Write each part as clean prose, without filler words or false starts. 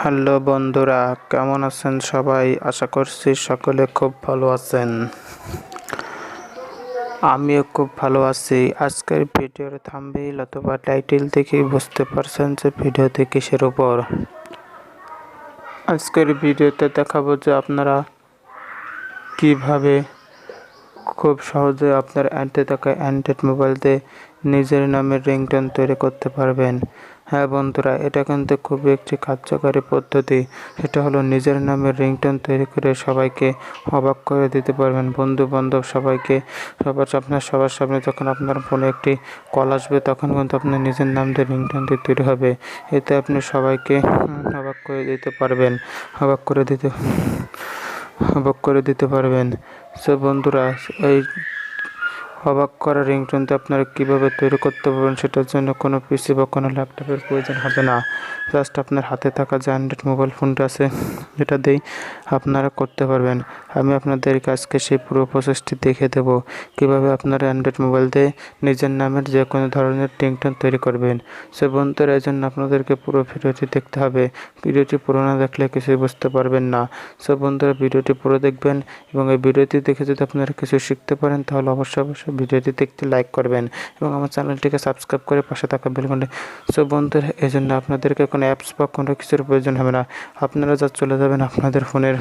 Hello বন্ধুরা, কেমন আছেন সবাই? আশা করছি সকলে খুব ভালো আছেন। আমিও খুব ভালো আছি। আজকের ভিডিওর থাম্বনেইল অথবা টাইটেল দেখেই বুঝতে পারছেন যে ভিডিওতে কিসের উপর। আজকের ভিডিওতে দেখাবো যে আপনারা কিভাবে খুব সহজে আপনার হাতে থাকা অ্যান্ড্রয়েড মোবাইল দিয়ে নিজের নামের রিংটোন তৈরি করতে পারবেন। হ্যাঁ বন্ধুরা, এটা কিন্তু খুবই একটি কার্যকারী পদ্ধতি। সেটা হলো নিজের নামের রিংটোন তৈরি করে সবাইকে অবাক করে দিতে পারবেন। বন্ধু বান্ধব সবাইকে সবার সামনে যখন আপনার ফোনে একটি কল আসবে তখন কিন্তু আপনার নিজের নাম দিয়ে রিংটোনটি তৈরি হবে। এতে আপনি সবাইকে অবাক করে দিতে পারবেন অবাক করে দিতে পারবেন। সো বন্ধুরা, এই অবাক করা রিংটোনটি আপনারা কীভাবে তৈরি করতে পারবেন সেটার জন্য কোনো পিসি বা কোনো ল্যাপটপের প্রয়োজন হবে না। জাস্ট আপনার হাতে থাকা যে অ্যান্ড্রয়েড মোবাইল ফোনটা আছে সেটা দিয়েই আপনারা করতে পারবেন। আমি আপনাদেরকে আজকে সেই পুরো প্রসেসটি দেখিয়ে দেবো কীভাবে আপনারা অ্যান্ড্রয়েড মোবাইল দিয়ে নিজের নামের যে কোনো ধরনের রিংটোন তৈরি করবেন। সে বন্ধুরা, এই জন্য আপনাদেরকে পুরো ভিডিওটি দেখতে হবে। ভিডিওটি পুরো না দেখলে কিছুই বুঝতে পারবেন না। সো বন্ধুরা, ভিডিওটি পুরো দেখবেন এবং এই ভিডিওটি দেখে যদি আপনারা কিছু শিখতে পারেন তাহলে অবশ্যই ভিডিওটিতে একটি লাইক করবেন এবং আমার চ্যানেলটিকে সাবস্ক্রাইব করে পাশে থাকা বেল ঘন্টা। সো বন্ধুরা, এই জন্য আপনাদেরকে কোনো অ্যাপস বা কোনো কিছুর প্রয়োজন হবে না। আপনারা যা চলে যাবেন আপনাদের ফোনের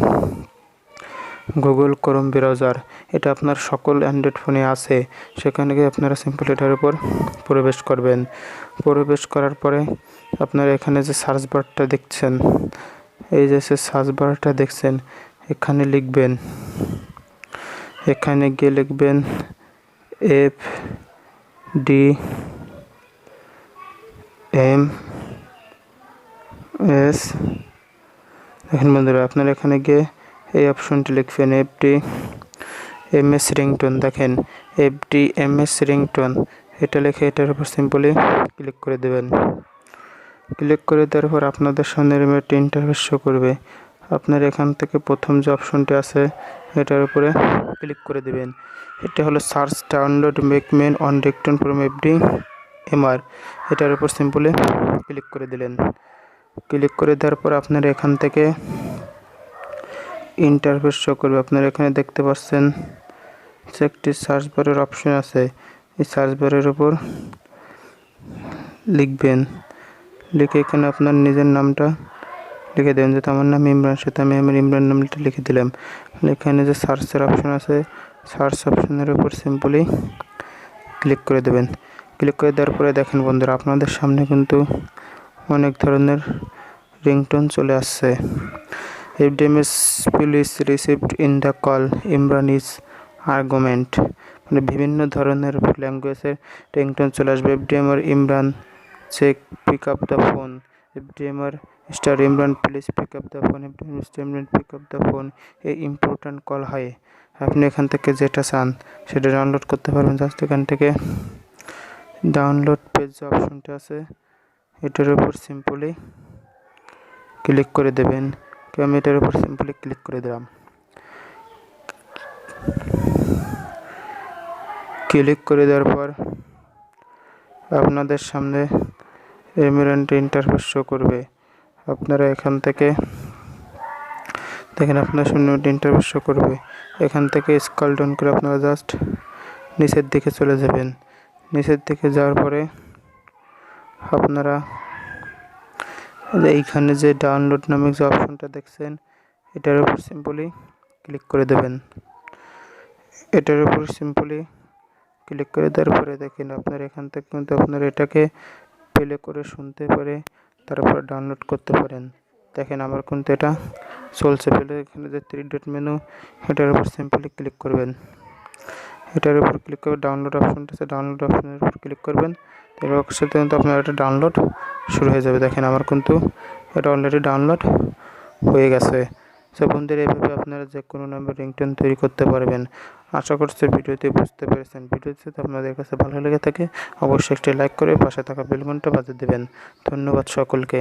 গুগল ক্রোম ব্রাউজার, এটা আপনার সকল অ্যান্ড্রয়েড ফোনে আছে। সেখানে গিয়ে আপনারা সিম্পল এটার উপর প্রবেশ করবেন। প্রবেশ করার পরে আপনারা এখানে যে সার্চ বারটা দেখছেন, এই যে সার্চ বারটা দেখছেন, এখানে লিখবেন, এখানে গিয়ে লিখবেন FDMS। দেখেন বন্ধুরা, আপনারা এখানে গিয়ে এই অপশনটি লিখবেন FDMS রিংটোন। দেখেন FDMS রিংটোন, এটা লিখে এটার উপর সিম্পলি ক্লিক করে দেবেন। ক্লিক করে দেওয়ার পর আপনাদের সামনে একটি ইন্টারফেস শো করবে। আপনার এখান থেকে প্রথম যে অপশনটি আছে এটার উপরে ক্লিক করে দেবেন। এটা হলো search download make men on ringtone from FDMR। এটার উপর সিম্পলি ক্লিক করে দিলেন। ক্লিক করে দেওয়ার পর আপনার এখান থেকে ইন্টারফেস শো করবে। আপনারা এখানে দেখতে পাচ্ছেন যে একটি সার্চ বারের অপশন আছে। এই সার্চ বারের উপর লিখবেন, লিখে এখানে আপনার নিজের নামটা লিখে দেবেন। যেহেতু আমার নাম ইমরান, সেটা আমি আমার ইমরান নামটা লিখে দিলাম। এখানে যে সার্চের অপশন আছে, সার্চ অপশনের উপর সিম্পলি ক্লিক করে দেবেন। ক্লিক করে দেওয়ার পরে দেখেন বন্ধুরা, আপনাদের সামনে কিন্তু অনেক ধরনের রিংটোন চলে আসছে। FDMS police received in the call Imran is argument, মানে বিভিন্ন ধরনের ল্যাঙ্গুয়েজের রিংটোন চলে আসবে। FDMR Imran check pick up the phone, FDMR star Imran please pick up the phone, FDMR star Imran pick up the phone, এই ইম্পর্ট্যান্ট কল হয়। আপনি এখান থেকে যেটা চান সেটা ডাউনলোড করতে পারবেন। জাস্ট এখান থেকে ডাউনলোড পেজ যে অপশনটা আছে এটার উপর সিম্পলি ক্লিক করে দেবেন। আমি এটার উপর সিম্পলি ক্লিক করে দিলাম। ক্লিক করে দেওয়ার পর আপনাদের সামনে এমিরেন্ট ইন্টারফেস শো করবে। আপনারা এখান থেকে দেখেন আপনার সামনে ইন্টারফেস শো করবে। এখান থেকে স্ক্রল ডাউন করে আপনারা জাস্ট নিচের দিকে চলে যাবেন। নিচের দিকে যাওয়ার পরে আপনারা এইখানে যে ডাউনলোড নামক যে অপশনটা দেখছেন এটার উপর সিম্পলি ক্লিক করে দেবেন। এটার উপর সিম্পলি ক্লিক করে দেওয়ার পরে দেখেন আপনার এখান থেকে কিন্তু আপনার এটাকে প্লে করে শুনতে পারে, তারপর ডাউনলোড করতে পারেন। দেখেন আমার কিন্তু এটা চলছে প্লে। এখানে যে 3 ডট মেনু, এটার উপর সিম্পলি ক্লিক করবেন। এটার উপর ক্লিক করে ডাউনলোড অপশনটা আছে, ডাউনলোড অপশনের উপর ক্লিক করবেন। এর সাথে কিন্তু আপনার এটা ডাউনলোড শুরু হয়ে যাবে। দেখেন আমার কিন্তু এটা অলরেডি ডাউনলোড হয়ে গেছে। সো বন্ধুরা, এইভাবে আপনারা যে কোনো নামের রিংটোন তৈরি করতে পারবেন। আশা করছি ভিডিওতে বুঝতে পেরেছেন। ভিডিওটি যদি আপনাদের কাছে ভালো লেগে থাকে অবশ্যই একটি লাইক করে পাশে থাকা বেল ঘন্টা বাজিয়ে দেবেন। ধন্যবাদ সকলকে।